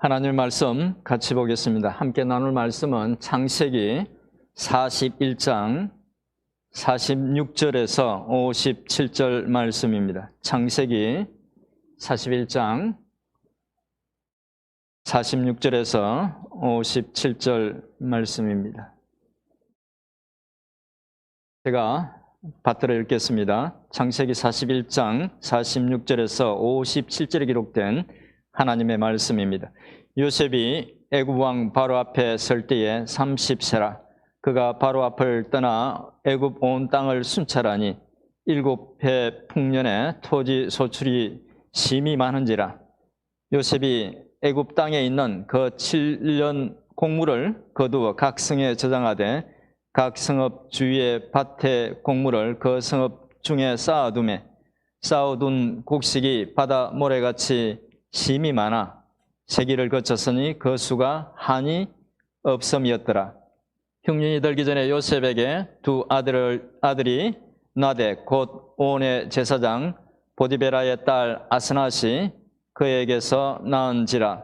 하나님의 말씀 같이 보겠습니다. 함께 나눌 말씀은 창세기 41장 46절에서 57절 말씀입니다. 창세기 41장 46절에서 57절 말씀입니다. 제가 받들어 읽겠습니다. 창세기 41장 46절에서 57절에 기록된 하나님의 말씀입니다. 요셉이 애굽 왕 바로 앞에 설 때에 30세라. 그가 바로 앞을 떠나 애굽 온 땅을 순찰하니 7해 풍년에 토지 소출이 심히 많은지라. 요셉이 애굽 땅에 있는 그 7년 곡물을 거두어 각 성에 저장하되 각 성읍 주위의 밭의 곡물을 그 성읍 중에 쌓아두매 쌓아둔 곡식이 바다 모래같이 심이 많아 세기를 거쳤으니 그 수가 한이 없음이었더라. 흉년이 들기 전에 요셉에게 두 아들이 나되 곧 온의 제사장 보디베라의 딸 아스낫이 그에게서 낳은지라.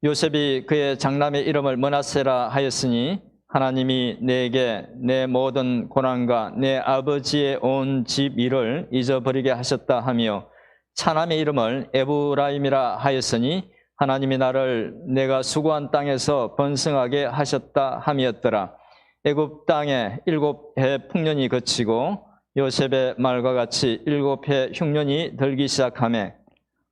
요셉이 그의 장남의 이름을 므낫세라 하였으니 하나님이 내게 내 모든 고난과 내 아버지의 온 집 일을 잊어버리게 하셨다 하며 차남의 이름을 에브라임이라 하였으니 하나님이 나를 내가 수고한 땅에서 번성하게 하셨다 함이었더라. 애굽 땅에 7해 풍년이 그치고 요셉의 말과 같이 7해 흉년이 들기 시작하매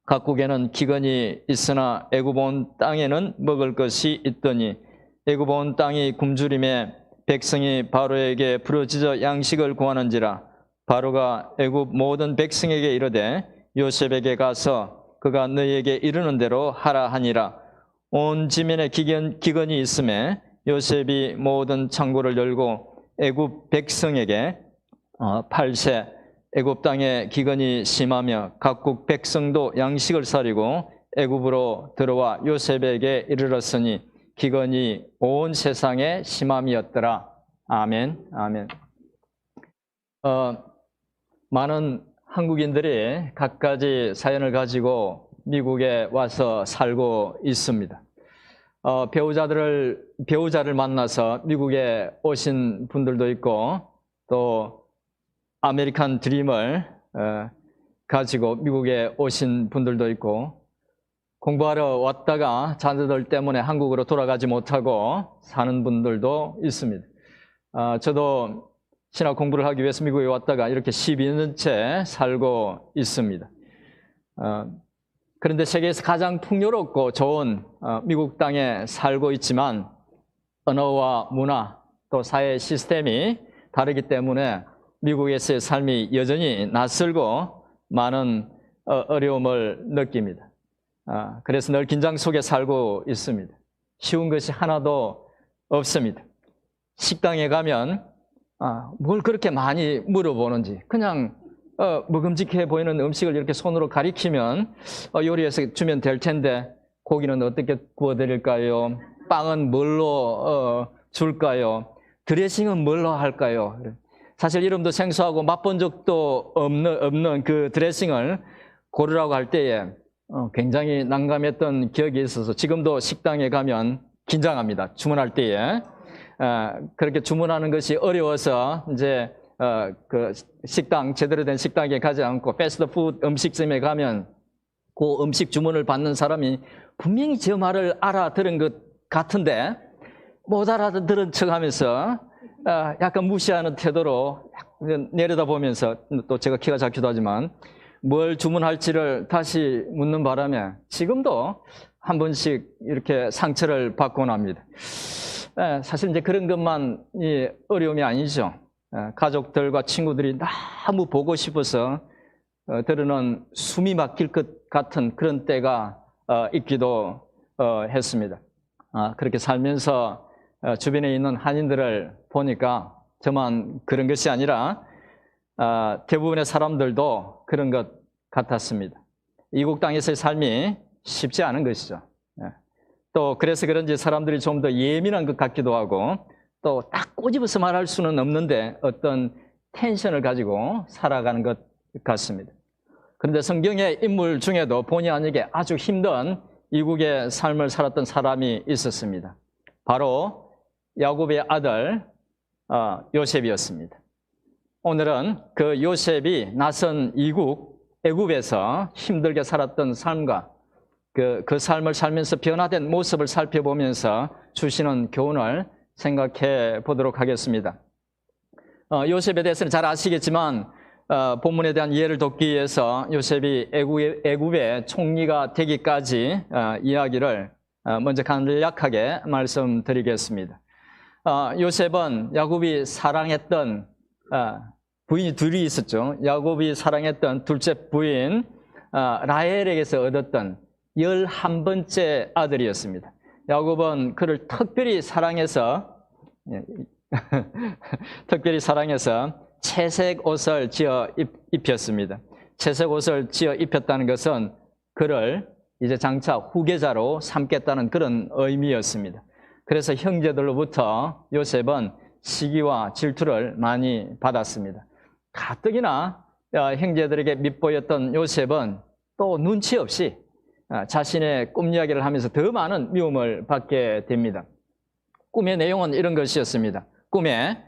각국에는 기근이 있으나 애굽 온 땅에는 먹을 것이 있더니 애굽 온 땅이 굶주림에 백성이 바로에게 부르짖어 양식을 구하는지라. 바로가 애굽 모든 백성에게 이르되 요셉에게 가서 그가 너희에게 이르는 대로 하라 하니라. 온 지면에 기근이 있음에 요셉이 모든 창고를 열고 애굽 백성에게 팔세 애굽 땅에 기근이 심하며 각국 백성도 양식을 사리고 애굽으로 들어와 요셉에게 이르렀으니 기근이 온 세상에 심함이었더라. 아멘. 아멘. 많은 한국인들이 갖가지 사연을 가지고 미국에 와서 살고 있습니다. 배우자를 만나서 미국에 오신 분들도 있고 또 아메리칸 드림을 가지고 미국에 오신 분들도 있고 공부하러 왔다가 자녀들 때문에 한국으로 돌아가지 못하고 사는 분들도 있습니다. 저도 신학 공부를 하기 위해서 미국에 왔다가 이렇게 12년째 살고 있습니다. 그런데 세계에서 가장 풍요롭고 좋은 미국 땅에 살고 있지만 언어와 문화 또 사회 시스템이 다르기 때문에 미국에서의 삶이 여전히 낯설고 많은 어려움을 느낍니다. 그래서 늘 긴장 속에 살고 있습니다. 쉬운 것이 하나도 없습니다. 식당에 가면 뭘 그렇게 많이 물어보는지 그냥 먹음직해 보이는 음식을 이렇게 손으로 가리키면 요리해서 주면 될 텐데 고기는 어떻게 구워드릴까요? 빵은 뭘로 줄까요? 드레싱은 뭘로 할까요? 사실 이름도 생소하고 맛본 적도 없는 그 드레싱을 고르라고 할 때에 굉장히 난감했던 기억이 있어서 지금도 식당에 가면 긴장합니다. 주문할 때에. 그렇게 주문하는 것이 어려워서 이제 그 식당 제대로 된 식당에 가지 않고 패스트푸드 음식점에 가면 그 음식 주문을 받는 사람이 분명히 제 말을 알아들은 것 같은데 못 알아들은 척하면서 약간 무시하는 태도로 내려다보면서 또 제가 키가 작기도 하지만 뭘 주문할지를 다시 묻는 바람에 지금도 한 번씩 이렇게 상처를 받곤 합니다. 사실 이제 그런 것만이 어려움이 아니죠. 가족들과 친구들이 너무 보고 싶어서 때로는 숨이 막힐 것 같은 그런 때가 있기도 했습니다. 그렇게 살면서 주변에 있는 한인들을 보니까 저만 그런 것이 아니라 대부분의 사람들도 그런 것 같았습니다. 이국 땅에서의 삶이 쉽지 않은 것이죠. 또 그래서 그런지 사람들이 좀 더 예민한 것 같기도 하고 또 딱 꼬집어서 말할 수는 없는데 어떤 텐션을 가지고 살아가는 것 같습니다. 그런데 성경의 인물 중에도 본의 아니게 아주 힘든 이국의 삶을 살았던 사람이 있었습니다. 바로 야곱의 아들 요셉이었습니다. 오늘은 그 요셉이 낯선 이국 애굽에서 힘들게 살았던 삶과 그 삶을 살면서 변화된 모습을 살펴보면서 주시는 교훈을 생각해 보도록 하겠습니다. 요셉에 대해서는 잘 아시겠지만 본문에 대한 이해를 돕기 위해서 요셉이 애굽의 총리가 되기까지 이야기를 먼저 간략하게 말씀드리겠습니다. 요셉은 야곱이 사랑했던 부인이 둘이 있었죠. 야곱이 사랑했던 둘째 부인 라헬에게서 얻었던 11번째 아들이었습니다. 야곱은 그를 특별히 사랑해서 채색 옷을 지어 입혔습니다. 채색 옷을 지어 입혔다는 것은 그를 이제 장차 후계자로 삼겠다는 그런 의미였습니다. 그래서 형제들로부터 요셉은 시기와 질투를 많이 받았습니다. 가뜩이나 형제들에게 밉보였던 요셉은 또 눈치 없이 자신의 꿈 이야기를 하면서 더 많은 미움을 받게 됩니다. 꿈의 내용은 이런 것이었습니다. 꿈에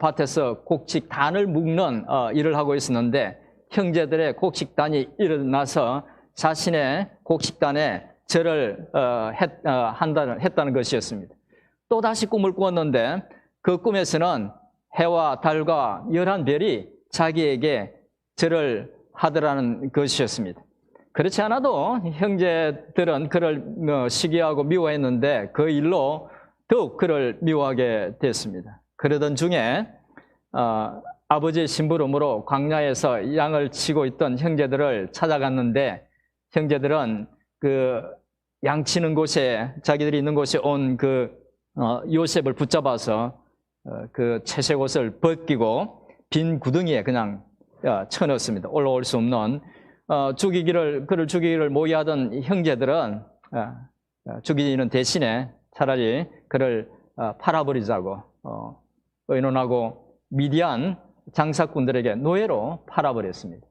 밭에서 곡식단을 묶는 일을 하고 있었는데 형제들의 곡식단이 일어나서 자신의 곡식단에 절을 했다는 것이었습니다. 또 다시 꿈을 꾸었는데 그 꿈에서는 해와 달과 11별이 자기에게 절을 하더라는 것이었습니다. 그렇지 않아도 형제들은 그를 시기하고 미워했는데 그 일로 더욱 그를 미워하게 됐습니다. 그러던 중에 아버지의 심부름으로 광야에서 양을 치고 있던 형제들을 찾아갔는데 형제들은 그 양치는 곳에 자기들이 있는 곳에 온 그 요셉을 붙잡아서 그 채색 옷을 벗기고 빈 구덩이에 그냥 쳐넣었습니다. 올라올 수 없는 그를 죽이기를 모의하던 형제들은 죽이는 대신에 차라리 그를 팔아버리자고 의논하고 미디안 장사꾼들에게 노예로 팔아버렸습니다.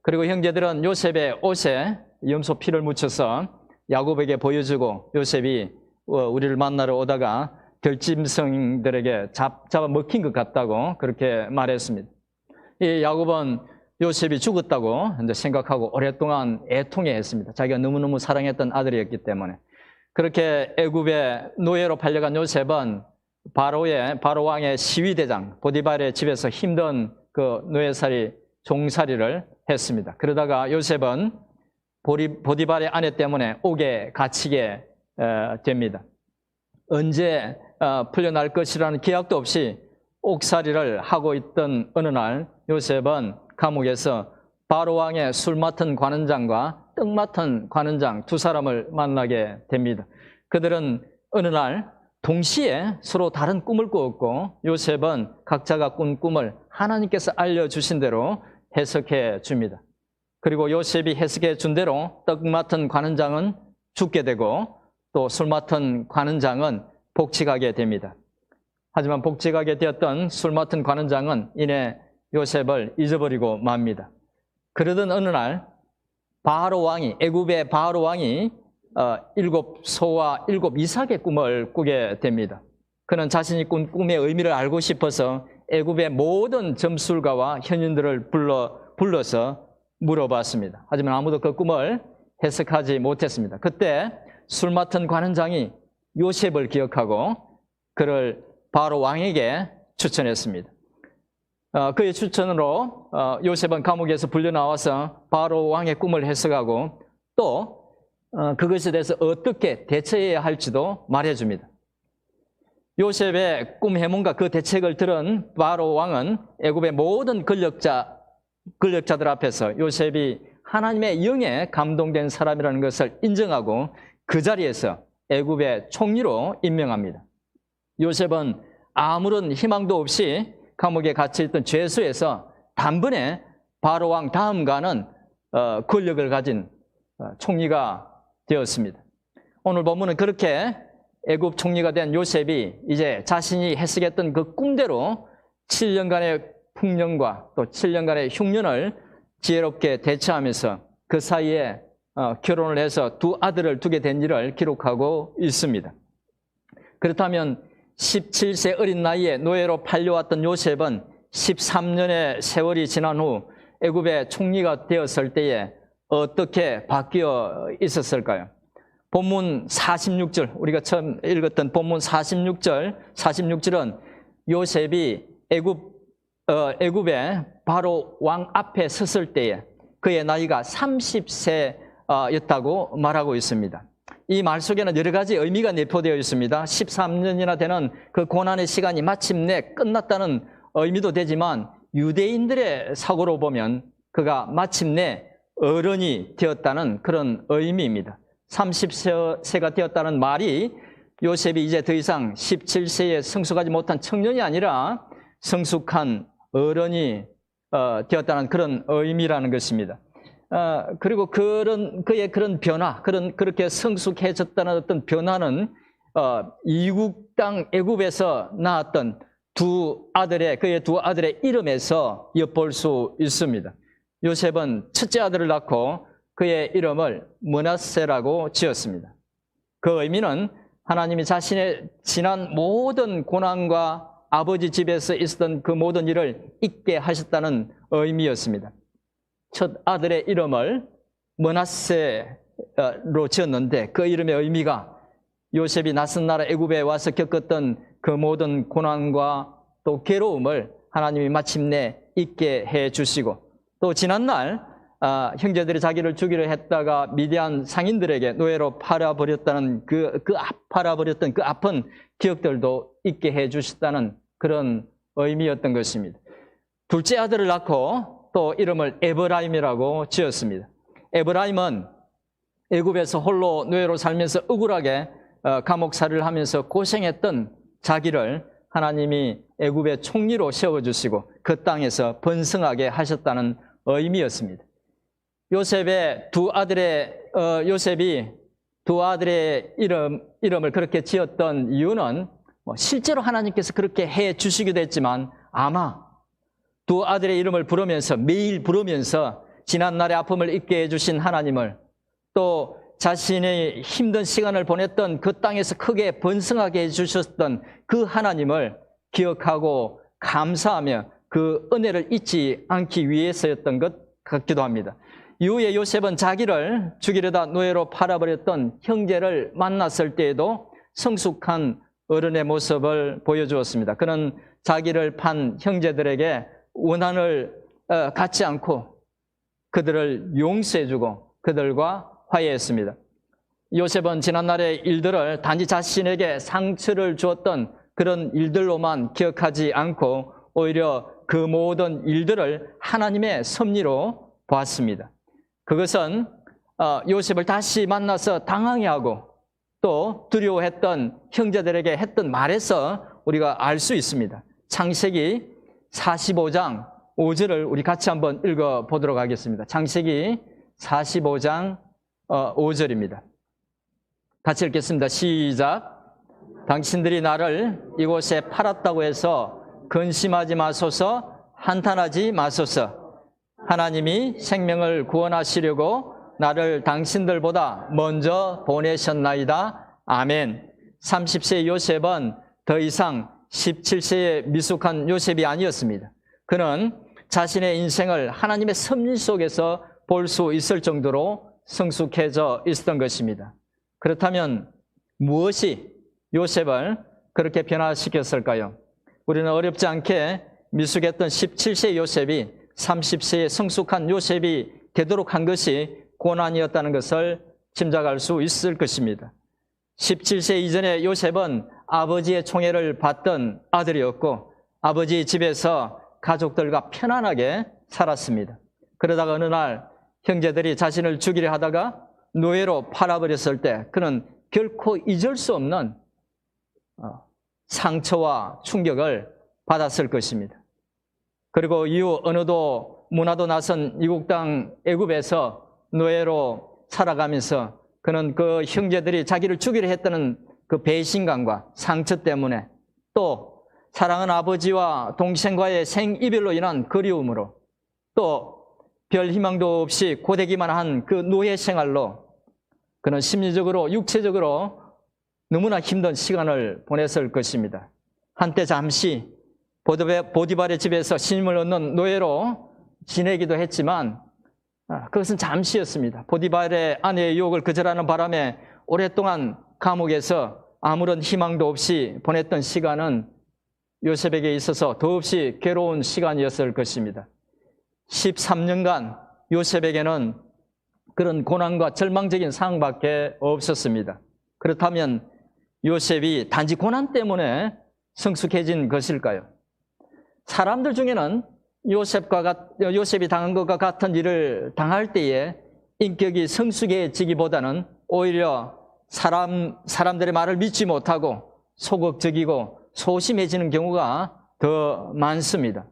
그리고 형제들은 요셉의 옷에 염소 피를 묻혀서 야곱에게 보여주고 요셉이 우리를 만나러 오다가 들짐승들에게 잡아 먹힌 것 같다고 그렇게 말했습니다. 이 야곱은 요셉이 죽었다고 이제 생각하고 오랫동안 애통해했습니다. 자기가 너무너무 사랑했던 아들이었기 때문에. 그렇게 애굽의 노예로 팔려간 요셉은 바로 왕의 시위대장 보디발의 집에서 힘든 그 노예살이 종살이를 했습니다. 그러다가 요셉은 보디발의 아내 때문에 옥에 갇히게 됩니다. 언제 풀려날 것이라는 기약도 없이 옥살이를 하고 있던 어느 날 요셉은 감옥에서 바로 왕의 술 맡은 관원장과 떡 맡은 관원장 두 사람을 만나게 됩니다. 그들은 어느 날 동시에 서로 다른 꿈을 꾸었고 요셉은 각자가 꾼 꿈을 하나님께서 알려주신 대로 해석해 줍니다. 그리고 요셉이 해석해 준 대로 떡 맡은 관원장은 죽게 되고 또 술 맡은 관원장은 복직하게 됩니다. 하지만 복직하게 되었던 술 맡은 관원장은 이내 요셉을 잊어버리고 맙니다. 그러던 어느 날 애굽의 바로 왕이 7소와 7 이삭의 꿈을 꾸게 됩니다. 그는 자신이 꾼 꿈의 의미를 알고 싶어서 애굽의 모든 점술가와 현인들을 불러서 물어봤습니다. 하지만 아무도 그 꿈을 해석하지 못했습니다. 그때 술 맡은 관원장이 요셉을 기억하고 그를 바로 왕에게 추천했습니다. 그의 추천으로 요셉은 감옥에서 불려나와서 바로 왕의 꿈을 해석하고 또 그것에 대해서 어떻게 대처해야 할지도 말해줍니다. 요셉의 꿈 해몽과 그 대책을 들은 바로 왕은 애굽의 모든 권력자들 앞에서 요셉이 하나님의 영에 감동된 사람이라는 것을 인정하고 그 자리에서 애굽의 총리로 임명합니다. 요셉은 아무런 희망도 없이 감옥에 갇혀있던 죄수에서 단번에 바로 왕 다음가는 권력을 가진 총리가 되었습니다. 오늘 본문은 그렇게 애굽 총리가 된 요셉이 이제 자신이 해석했던 그 꿈대로 7년간의 풍년과 또 7년간의 흉년을 지혜롭게 대처하면서 그 사이에 결혼을 해서 두 아들을 두게 된 일을 기록하고 있습니다. 그렇다면 17세 어린 나이에 노예로 팔려왔던 요셉은 13년의 세월이 지난 후 애굽의 총리가 되었을 때에 어떻게 바뀌어 있었을까요? 본문 46절, 우리가 처음 읽었던 본문 46절은 요셉이 애굽의 바로 왕 앞에 섰을 때에 그의 나이가 30세였다고 말하고 있습니다. 이 말 속에는 여러 가지 의미가 내포되어 있습니다. 13년이나 되는 그 고난의 시간이 마침내 끝났다는 의미도 되지만 유대인들의 사고로 보면 그가 마침내 어른이 되었다는 그런 의미입니다. 30세가 되었다는 말이 요셉이 이제 더 이상 17세에 성숙하지 못한 청년이 아니라 성숙한 어른이 되었다는 그런 의미라는 것입니다. 그리고 그의 그런 변화, 그렇게 성숙해졌다는 어떤 변화는 이국 땅 애굽에서 낳았던 그의 두 아들의 이름에서 엿볼 수 있습니다. 요셉은 첫째 아들을 낳고 그의 이름을 므낫세라고 지었습니다. 그 의미는 하나님이 자신의 지난 모든 고난과 아버지 집에서 있었던 그 모든 일을 잊게 하셨다는 의미였습니다. 첫 아들의 이름을 므낫세로 지었는데 그 이름의 의미가 요셉이 낯선 나라 애굽에 와서 겪었던 그 모든 고난과 또 괴로움을 하나님이 마침내 잊게 해 주시고, 또 지난날 형제들이 자기를 죽이려 했다가 미디안 상인들에게 노예로 팔아버렸다는 팔아버렸던 그 아픈 기억들도 잊게 해 주셨다는 그런 의미였던 것입니다. 둘째 아들을 낳고 또 이름을 에브라임이라고 지었습니다. 에브라임은 애굽에서 홀로 노예로 살면서 억울하게 감옥살이를 하면서 고생했던 자기를 하나님이 애굽의 총리로 세워주시고 그 땅에서 번성하게 하셨다는 의미였습니다. 요셉이 두 아들의 이름을 그렇게 지었던 이유는 실제로 하나님께서 그렇게 해 주시기도 했지만 아마 두 아들의 이름을 매일 부르면서 지난날의 아픔을 잊게 해주신 하나님을, 또 자신의 힘든 시간을 보냈던 그 땅에서 크게 번성하게 해주셨던 그 하나님을 기억하고 감사하며 그 은혜를 잊지 않기 위해서였던 것 같기도 합니다. 이후에 요셉은 자기를 죽이려다 노예로 팔아버렸던 형제를 만났을 때에도 성숙한 어른의 모습을 보여주었습니다. 그는 자기를 판 형제들에게 원한을 갖지 않고 그들을 용서해주고 그들과 화해했습니다. 요셉은 지난날의 일들을 단지 자신에게 상처를 주었던 그런 일들로만 기억하지 않고 오히려 그 모든 일들을 하나님의 섭리로 보았습니다. 그것은 요셉을 다시 만나서 당황해하고 또 두려워했던 형제들에게 했던 말에서 우리가 알 수 있습니다. 창세기 45장 5절을 우리 같이 한번 읽어보도록 하겠습니다. 창세기 45장 5절입니다. 같이 읽겠습니다. 시작. 당신들이 나를 이곳에 팔았다고 해서 근심하지 마소서, 한탄하지 마소서. 하나님이 생명을 구원하시려고 나를 당신들보다 먼저 보내셨나이다. 아멘. 30세의 요셉은 더 이상 17세의 미숙한 요셉이 아니었습니다. 그는 자신의 인생을 하나님의 섭리 속에서 볼 수 있을 정도로 성숙해져 있었던 것입니다. 그렇다면 무엇이 요셉을 그렇게 변화시켰을까요? 우리는 어렵지 않게 미숙했던 17세의 요셉이 30세의 성숙한 요셉이 되도록 한 것이 고난이었다는 것을 짐작할 수 있을 것입니다. 17세 이전에 요셉은 아버지의 총애를 받던 아들이었고 아버지 집에서 가족들과 편안하게 살았습니다. 그러다가 어느 날 형제들이 자신을 죽이려 하다가 노예로 팔아버렸을 때 그는 결코 잊을 수 없는 상처와 충격을 받았을 것입니다. 그리고 이후 언어도 문화도 낯선 이국 땅 애굽에서 노예로 살아가면서 그는 그 형제들이 자기를 죽이려 했다는 그 배신감과 상처 때문에 또 사랑하는 아버지와 동생과의 생이별로 인한 그리움으로 또 별 희망도 없이 고되기만 한 그 노예 생활로 그는 심리적으로 육체적으로 너무나 힘든 시간을 보냈을 것입니다. 한때 잠시 보디발의 집에서 신임을 얻는 노예로 지내기도 했지만 그것은 잠시였습니다. 보디발의 아내의 유혹을 거절하는 바람에 오랫동안 감옥에서 아무런 희망도 없이 보냈던 시간은 요셉에게 있어서 더없이 괴로운 시간이었을 것입니다. 13년간 요셉에게는 그런 고난과 절망적인 상황밖에 없었습니다. 그렇다면 요셉이 단지 고난 때문에 성숙해진 것일까요? 사람들 중에는 요셉이 당한 것과 같은 일을 당할 때에 인격이 성숙해지기보다는 오히려 사람들의 말을 믿지 못하고 소극적이고 소심해지는 경우가 더 많습니다.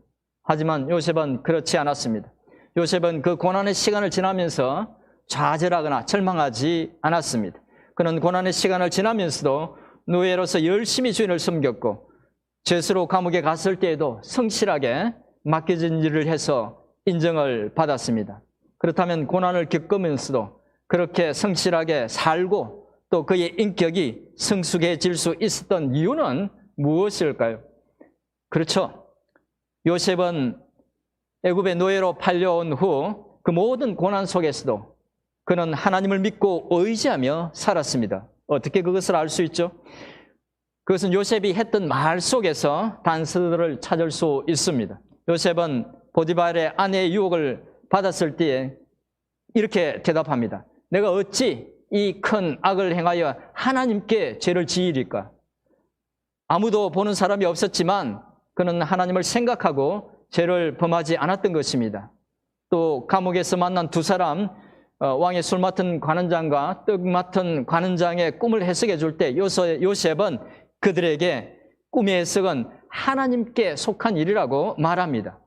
하지만 요셉은 그렇지 않았습니다. 요셉은 그 고난의 시간을 지나면서 좌절하거나 절망하지 않았습니다. 그는 고난의 시간을 지나면서도 노예로서 열심히 주인을 섬겼고 죄수로 감옥에 갔을 때에도 성실하게 맡겨진 일을 해서 인정을 받았습니다. 그렇다면 고난을 겪으면서도 그렇게 성실하게 살고 또 그의 인격이 성숙해질 수 있었던 이유는 무엇일까요? 그렇죠. 요셉은 애굽의 노예로 팔려온 후 그 모든 고난 속에서도 그는 하나님을 믿고 의지하며 살았습니다. 어떻게 그것을 알 수 있죠? 그것은 요셉이 했던 말 속에서 단서들을 찾을 수 있습니다. 요셉은 보디발의 아내의 유혹을 받았을 때에 이렇게 대답합니다. 내가 어찌 이 큰 악을 행하여 하나님께 죄를 지으리까? 아무도 보는 사람이 없었지만 그는 하나님을 생각하고 죄를 범하지 않았던 것입니다. 또 감옥에서 만난 두 사람, 왕의 술 맡은 관원장과 떡 맡은 관원장의 꿈을 해석해 줄 때 요셉은 그들에게 꿈의 해석은 하나님께 속한 일이라고 말합니다.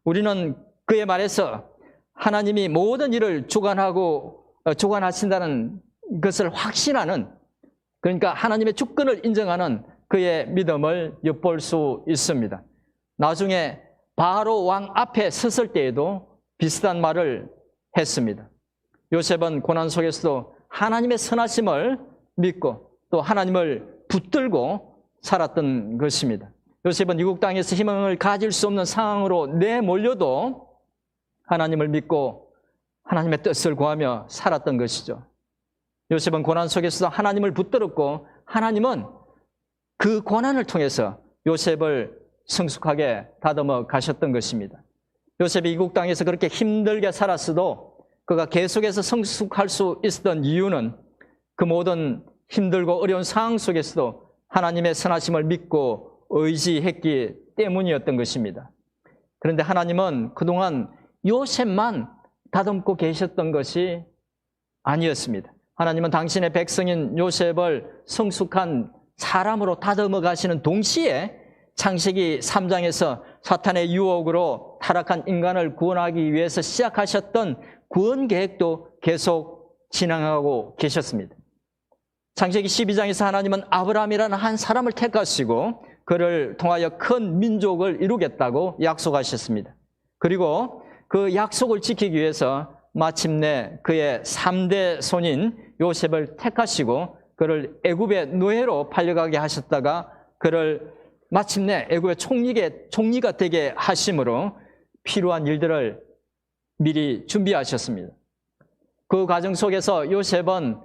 우리는 그의 말에서 하나님이 모든 일을 주관하신다는 것을 확신하는, 그러니까 하나님의 주권을 인정하는 그의 믿음을 엿볼 수 있습니다. 나중에 바로 왕 앞에 섰을 때에도 비슷한 말을 했습니다. 요셉은 고난 속에서도 하나님의 선하심을 믿고 또 하나님을 붙들고 살았던 것입니다. 요셉은 이국 땅에서 희망을 가질 수 없는 상황으로 내몰려도 하나님을 믿고 하나님의 뜻을 구하며 살았던 것이죠. 요셉은 고난 속에서도 하나님을 붙들었고 하나님은 그 고난을 통해서 요셉을 성숙하게 다듬어 가셨던 것입니다. 요셉이 이국 땅에서 그렇게 힘들게 살았어도 그가 계속해서 성숙할 수 있었던 이유는 그 모든 힘들고 어려운 상황 속에서도 하나님의 선하심을 믿고 의지했기 때문이었던 것입니다. 그런데 하나님은 그동안 요셉만 다듬고 계셨던 것이 아니었습니다. 하나님은 당신의 백성인 요셉을 성숙한 사람으로 다듬어 가시는 동시에 창세기 3장에서 사탄의 유혹으로 타락한 인간을 구원하기 위해서 시작하셨던 구원 계획도 계속 진행하고 계셨습니다. 창세기 12장에서 하나님은 아브라함이라는 한 사람을 택하시고 그를 통하여 큰 민족을 이루겠다고 약속하셨습니다. 그리고 그 약속을 지키기 위해서 마침내 그의 3대 손인 요셉을 택하시고 그를 애굽의 노예로 팔려가게 하셨다가 그를 마침내 애굽의 총리가 되게 하심으로 필요한 일들을 미리 준비하셨습니다. 그 과정 속에서 요셉은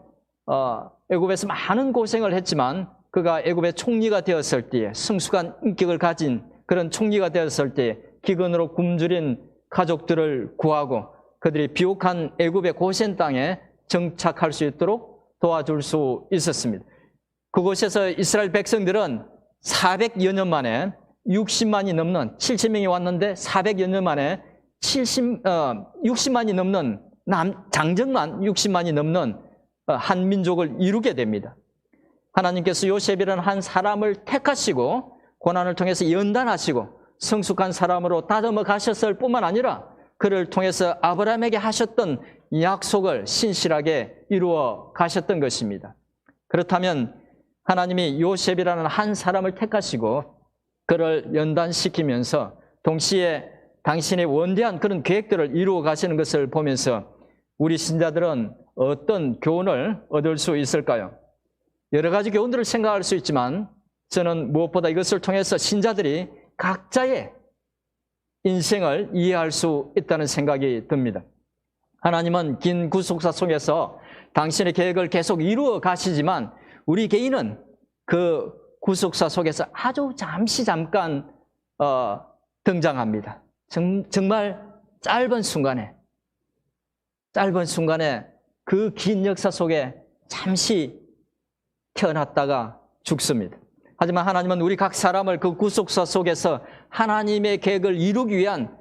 애굽에서 많은 고생을 했지만 그가 애굽의 총리가 되었을 때에 성숙한 인격을 가진 그런 총리가 되었을 때에 기근으로 굶주린 가족들을 구하고 그들이 비옥한 애굽의 고센 땅에 정착할 수 있도록 도와줄 수 있었습니다. 그곳에서 이스라엘 백성들은 400여 년 만에 60만이 넘는 70명이 왔는데 400여 년 만에 60만이 넘는 장정만 60만이 넘는 한 민족을 이루게 됩니다. 하나님께서 요셉이라는 한 사람을 택하시고 고난을 통해서 연단하시고 성숙한 사람으로 다듬어 가셨을 뿐만 아니라 그를 통해서 아브라함에게 하셨던 약속을 신실하게 이루어 가셨던 것입니다. 그렇다면 하나님이 요셉이라는 한 사람을 택하시고 그를 연단시키면서 동시에 당신의 원대한 그런 계획들을 이루어 가시는 것을 보면서 우리 신자들은 어떤 교훈을 얻을 수 있을까요? 여러 가지 교훈들을 생각할 수 있지만 저는 무엇보다 이것을 통해서 신자들이 각자의 인생을 이해할 수 있다는 생각이 듭니다. 하나님은 긴 구속사 속에서 당신의 계획을 계속 이루어 가시지만 우리 개인은 그 구속사 속에서 아주 잠깐 등장합니다. 정말 짧은 순간에 그 긴 역사 속에 잠시 태어났다가 죽습니다. 하지만 하나님은 우리 각 사람을 그 구속사 속에서 하나님의 계획을 이루기 위한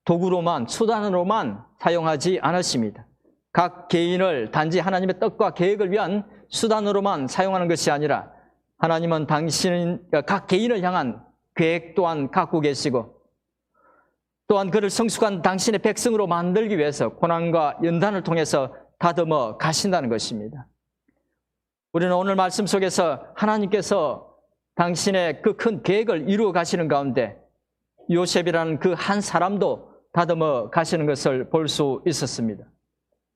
도구로만, 수단으로만 사용하지 않으십니다. 각 개인을 단지 하나님의 뜻과 계획을 위한 수단으로만 사용하는 것이 아니라 하나님은 각 개인을 향한 계획 또한 갖고 계시고 또한 그를 성숙한 당신의 백성으로 만들기 위해서 고난과 연단을 통해서 다듬어 가신다는 것입니다. 우리는 오늘 말씀 속에서 하나님께서 당신의 그 큰 계획을 이루어 가시는 가운데 요셉이라는 그 한 사람도 다듬어 가시는 것을 볼 수 있었습니다.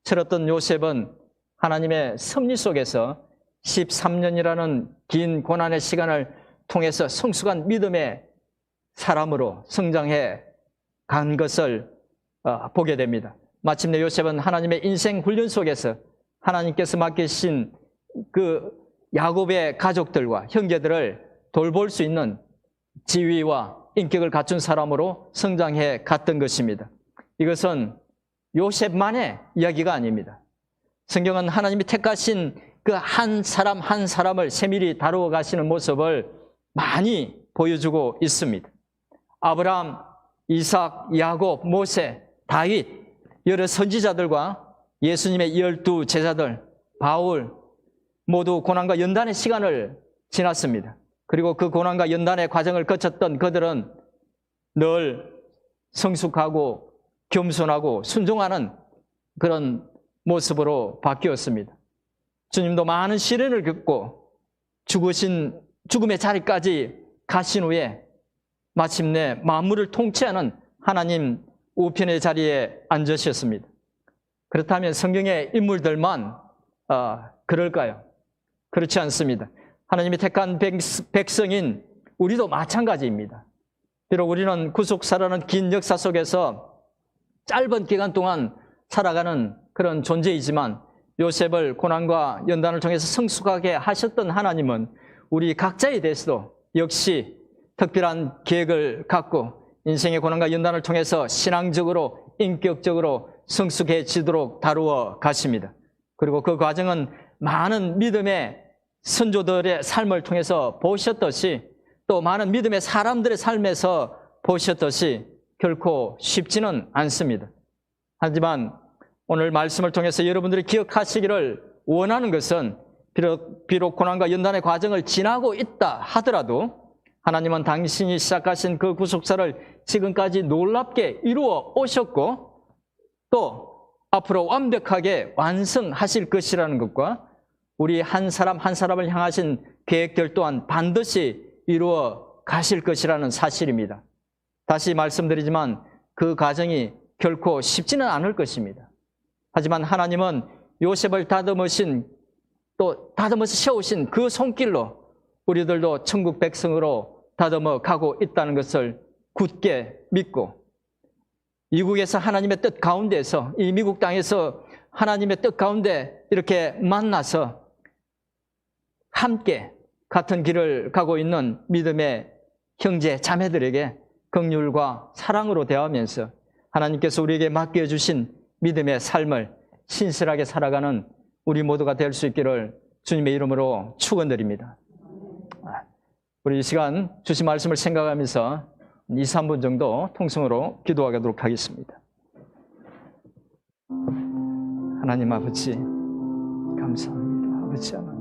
철없던 요셉은 하나님의 섭리 속에서 13년이라는 긴 고난의 시간을 통해서 성숙한 믿음의 사람으로 성장해 간 것을 보게 됩니다. 마침내 요셉은 하나님의 인생 훈련 속에서 하나님께서 맡기신 그 야곱의 가족들과 형제들을 돌볼 수 있는 지위와 인격을 갖춘 사람으로 성장해 갔던 것입니다. 이것은 요셉만의 이야기가 아닙니다. 성경은 하나님이 택하신 그 한 사람 한 사람을 세밀히 다루어 가시는 모습을 많이 보여주고 있습니다. 아브라함, 이삭, 야곱, 모세, 다윗, 여러 선지자들과 예수님의 12 제자들, 바울 모두 고난과 연단의 시간을 지났습니다. 그리고 그 고난과 연단의 과정을 거쳤던 그들은 늘 성숙하고 겸손하고 순종하는 그런 모습으로 바뀌었습니다. 주님도 많은 시련을 겪고 죽음의 자리까지 가신 후에 마침내 만물을 통치하는 하나님 우편의 자리에 앉으셨습니다. 그렇다면 성경의 인물들만 그럴까요? 그렇지 않습니다. 하나님이 택한 백성인 우리도 마찬가지입니다. 비록 우리는 구속사라는 긴 역사 속에서 짧은 기간 동안 살아가는 그런 존재이지만 요셉을 고난과 연단을 통해서 성숙하게 하셨던 하나님은 우리 각자에 대해서도 역시 특별한 계획을 갖고 인생의 고난과 연단을 통해서 신앙적으로 인격적으로 성숙해지도록 다루어 가십니다. 그리고 그 과정은 많은 믿음의 선조들의 삶을 통해서 보셨듯이 또 많은 믿음의 사람들의 삶에서 보셨듯이 결코 쉽지는 않습니다. 하지만 오늘 말씀을 통해서 여러분들이 기억하시기를 원하는 것은 비록 고난과 연단의 과정을 지나고 있다 하더라도 하나님은 당신이 시작하신 그 구속사를 지금까지 놀랍게 이루어 오셨고 또 앞으로 완벽하게 완성하실 것이라는 것과 우리 한 사람 한 사람을 향하신 계획들 또한 반드시 이루어 가실 것이라는 사실입니다. 다시 말씀드리지만 그 과정이 결코 쉽지는 않을 것입니다. 하지만 하나님은 요셉을 다듬어서 세우신 그 손길로 우리들도 천국 백성으로 다듬어 가고 있다는 것을 굳게 믿고 이국에서 하나님의 뜻 가운데서 이 미국 땅에서 하나님의 뜻 가운데 이렇게 만나서 함께 같은 길을 가고 있는 믿음의 형제 자매들에게 긍휼과 사랑으로 대하면서 하나님께서 우리에게 맡겨주신 믿음의 삶을 신실하게 살아가는 우리 모두가 될 수 있기를 주님의 이름으로 축원드립니다. 우리 이 시간 주신 말씀을 생각하면서 2, 3분 정도 통성으로 기도하도록 하겠습니다. 하나님 아버지 감사합니다. 아버지 하나님